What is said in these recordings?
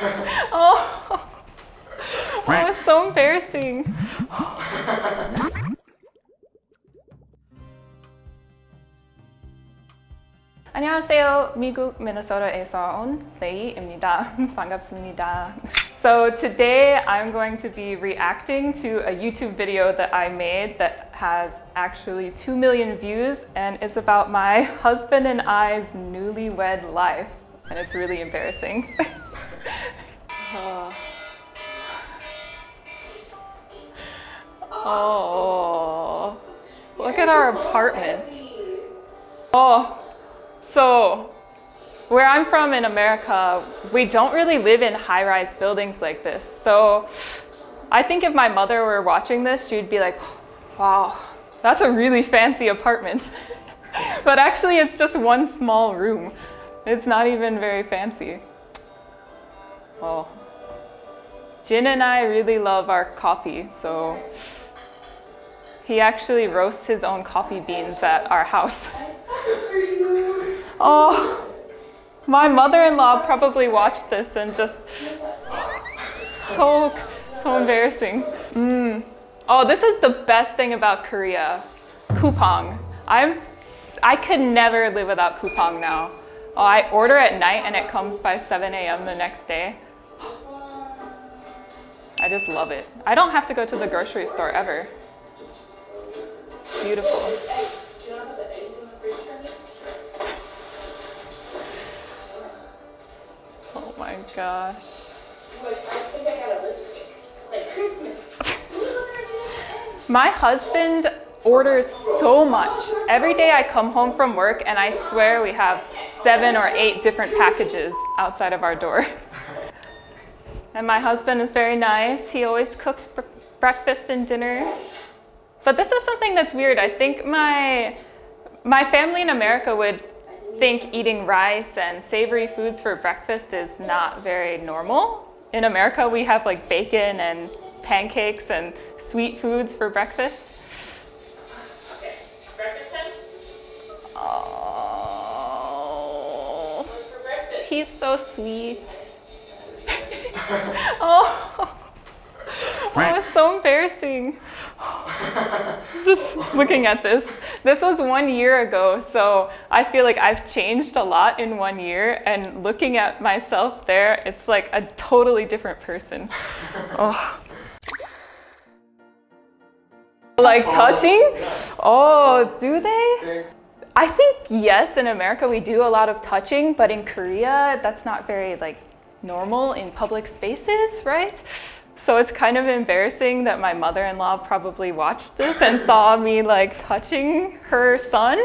Oh, that was so embarrassing. 안녕하세요. 미국 미네소타에서 온 레이입니다. 반갑습니다. So today I'm going to be reacting to a YouTube video that I made that has actually 2 million views, and it's about my husband and I's newlywed life, and it's really embarrassing. Oh, look at our apartment. Oh. So, where I'm from in America, we don't really live in high-rise buildings like this. So, I think if my mother were watching this, she'd be like, wow, that's a really fancy apartment. But actually, it's just one small room. It's not even very fancy. Oh. Jin and I really love our coffee, so he actually roasts his own coffee beans at our house. Oh, my mother-in-law probably watched this and just so embarrassing. Oh, this is the best thing about Korea. Coupang. I could never live without coupang now. Oh, I order at night and it comes by 7 a.m. the next day. I just love it. I don't have to go to the grocery store ever. It's beautiful. Oh my gosh. I think I got a lipstick. Like Christmas. My husband orders so much. Every day I come home from work and I swear we have 7 or 8 different packages outside of our door. And my husband is very nice. He always cooks breakfast and dinner. But this is something that's weird. I think my family in America would think eating rice and savory foods for breakfast is not very normal. In America, we have like bacon and pancakes and sweet foods for breakfast. Okay, breakfast time? Oh, For breakfast. he's so sweet. Oh, that was so embarrassing. Just looking at this. This was 1 year ago, so I feel like I've changed a lot in 1 year, and looking at myself there, it's like a totally different person. Oh. Like touching? Oh, do they? I think yes, in America we do a lot of touching, but in Korea that's not very like normal in public spaces, right? So it's kind of embarrassing that my mother-in-law probably watched this and saw me like touching her son.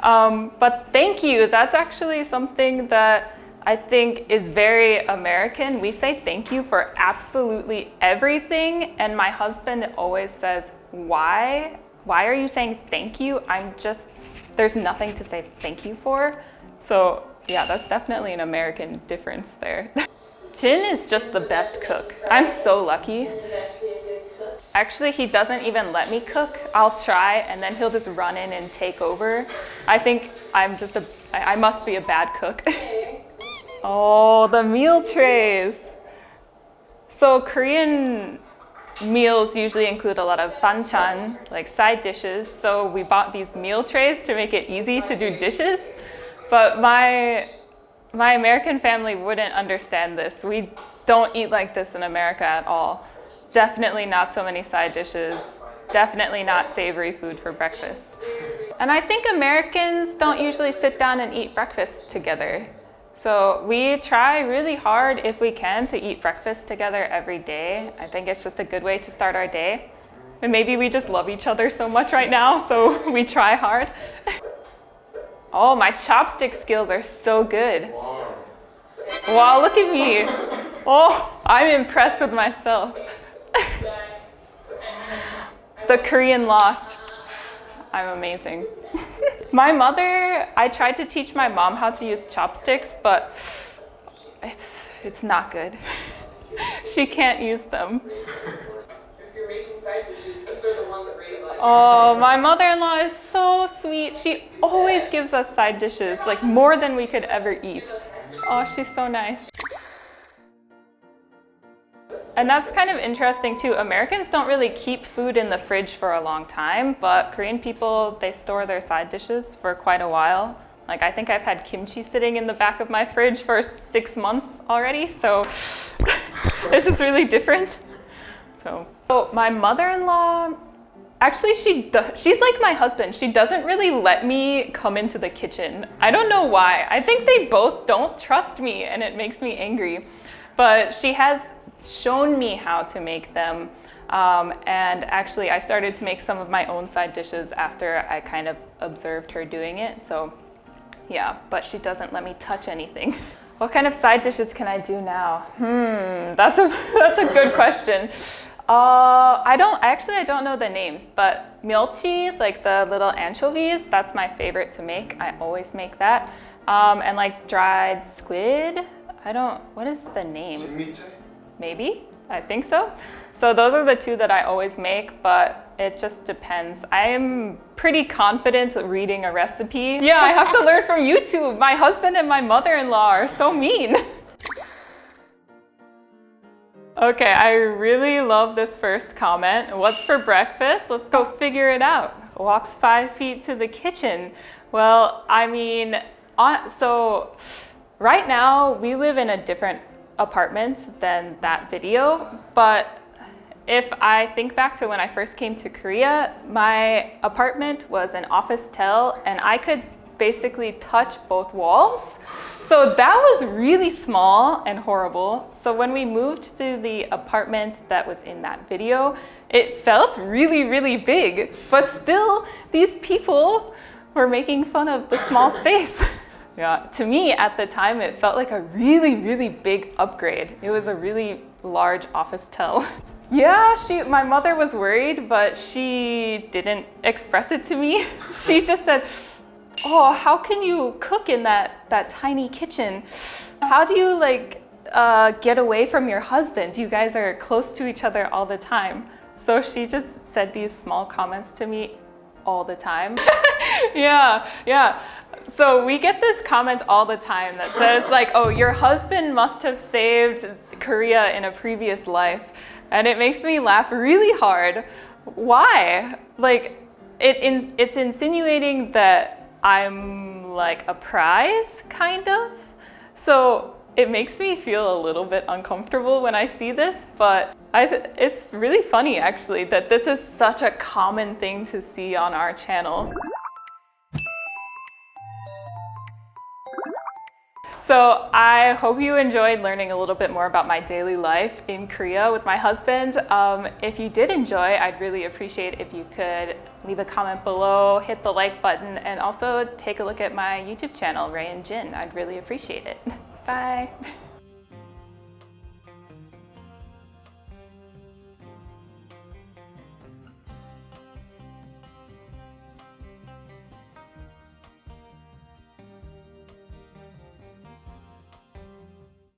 But thank you. That's actually something that I think is very American. We say thank you for absolutely everything. And my husband always says, why are you saying thank you? There's nothing to say thank you for. So yeah, that's definitely an American difference there. Jin is just the best cook. I'm so lucky. Actually, he doesn't even let me cook. I'll try and then he'll just run in and take over. I think I must be a bad cook. Oh, the meal trays. So Korean meals usually include a lot of banchan, like side dishes. So we bought these meal trays to make it easy to do dishes. But my American family wouldn't understand this. We don't eat like this in America at all. Definitely not so many side dishes. Definitely not savory food for breakfast. And I think Americans don't usually sit down and eat breakfast together. So we try really hard if we can to eat breakfast together every day. I think it's just a good way to start our day. And maybe we just love each other so much right now, so we try hard. Oh, my chopstick skills are so good. Wow, look at me. Oh, I'm impressed with myself. The Korean lost. I'm amazing. My mother, I tried to teach my mom how to use chopsticks, but it's not good. She can't use them. Oh, my mother-in-law is so sweet. She always gives us side dishes, like more than we could ever eat. Oh, she's so nice. And that's kind of interesting too. Americans don't really keep food in the fridge for a long time, but Korean people, they store their side dishes for quite a while. Like I think I've had kimchi sitting in the back of my fridge for 6 months already, so this is really different. So my mother-in-law, actually she's like my husband. She doesn't really let me come into the kitchen. I don't know why. I think they both don't trust me and it makes me angry. But she has shown me how to make them. And actually I started to make some of my own side dishes after I kind of observed her doing it. So yeah, but she doesn't let me touch anything. What kind of side dishes can I do now? That's a good question. I don't know the names, but 멸치, like the little anchovies, that's my favorite to make. I always make that. And like dried squid. What is the name? Maybe, I think so. So those are the two that I always make, but it just depends. I am pretty confident reading a recipe. Yeah, I have to learn from YouTube. My husband and my mother-in-law are so mean. Okay, I really love this first comment. What's for breakfast? Let's go figure it out. Walks 5 feet to the kitchen. Well, I mean, so right now we live in a different apartment than that video, but if I think back to when I first came to Korea, my apartment was an office-tel and I could basically touch both walls. So that was really small and horrible. So when we moved to the apartment that was in that video, it felt really, really big, but still these people were making fun of the small space. Yeah, to me at the time, it felt like a really, really big upgrade. It was a really large office-tel. Yeah, my mother was worried, but she didn't express it to me. She just said, oh, how can you cook in that tiny kitchen? How do you get away from your husband? You guys are close to each other all the time. So she just said these small comments to me all the time. Yeah. So we get this comment all the time that says like, oh, your husband must have saved Korea in a previous life. And it makes me laugh really hard. Why? Like, it's insinuating that I'm like a prize, kind of. So it makes me feel a little bit uncomfortable when I see this, but it's really funny actually that this is such a common thing to see on our channel. So I hope you enjoyed learning a little bit more about my daily life in Korea with my husband. If you did enjoy, I'd really appreciate if you could leave a comment below, hit the like button, and also take a look at my YouTube channel, Ray and Jin. I'd really appreciate it. Bye.